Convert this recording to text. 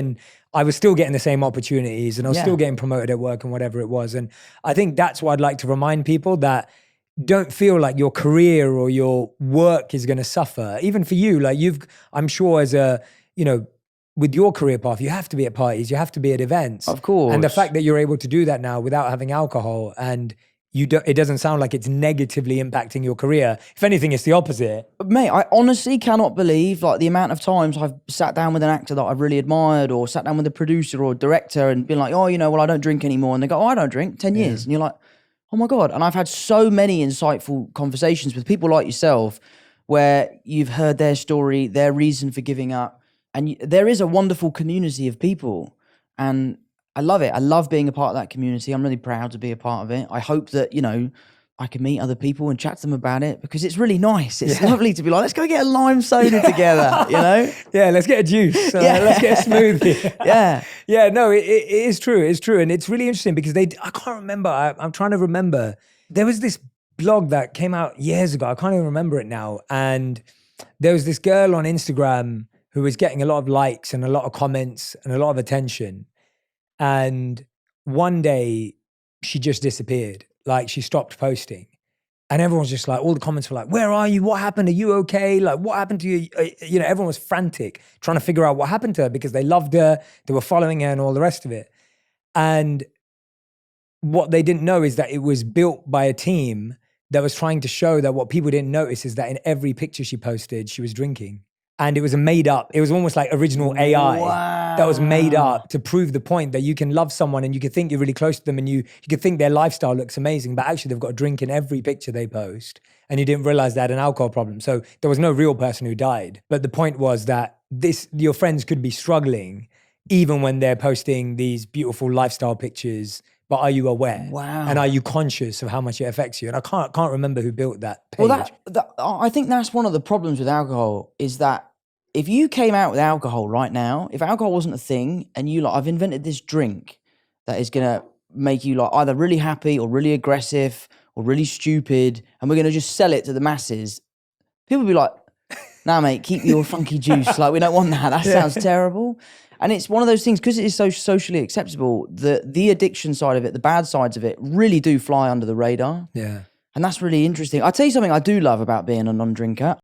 and I was still getting the same opportunities and I was Yeah. still getting promoted at work and whatever it was. And I think that's what I'd like to remind people, that don't feel like your career or your work is going to suffer. Even for you, like I'm sure as a, you know, with your career path, you have to be at parties, you have to be at events. Of course. And the fact that you're able to do that now without having alcohol, and it doesn't sound like it's negatively impacting your career. If anything, it's the opposite. Mate, I honestly cannot believe like the amount of times I've sat down with an actor that I've really admired, or sat down with a producer or a director and been like, oh, you know, well, I don't drink anymore. And they go, oh, I don't drink, 10 years. And you're like, oh my God. And I've had so many insightful conversations with people like yourself where you've heard their story, their reason for giving up. And there is a wonderful community of people. And I love it. I love being a part of that community. I'm really proud to be a part of it. I hope that, you know, I can meet other people and chat to them about it, because it's really nice. It's lovely to be like, let's go get a lime soda together, you know? Yeah, let's get a juice. Let's get a smoothie. Yeah. No, it is true. It's true. And it's really interesting because I can't remember. I'm trying to remember. There was this blog that came out years ago. I can't even remember it now. And there was this girl on Instagram who was getting a lot of likes and a lot of comments and a lot of attention. And one day she just disappeared. Like, she stopped posting. And everyone's just like, all the comments were like, where are you? What happened? Are you okay? Like, what happened to you? You know, everyone was frantic trying to figure out what happened to her, because they loved her, they were following her and all the rest of it. And what they didn't know is that it was built by a team that was trying to show that what people didn't notice is that in every picture she posted, she was drinking. And it was it was almost like original AI that was made up to prove the point that you can love someone and you can think you're really close to them and you can think their lifestyle looks amazing, but actually they've got a drink in every picture they post, and you didn't realize they had an alcohol problem. So there was no real person who died. But the point was that your friends could be struggling even when they're posting these beautiful lifestyle pictures. But are you aware? Wow. And are you conscious of how much it affects you? And I can't remember who built that page. Well, I think that's one of the problems with alcohol, is that if you came out with alcohol right now, if alcohol wasn't a thing and you like, I've invented this drink that is going to make you like either really happy or really aggressive or really stupid, and we're going to just sell it to the masses, people would be like, nah, mate, keep your funky juice. Like, we don't want that. That sounds terrible. And it's one of those things, because it is so socially acceptable, the addiction side of it, the bad sides of it really do fly under the radar. Yeah. And that's really interesting. I'll tell you something I do love about being a non-drinker.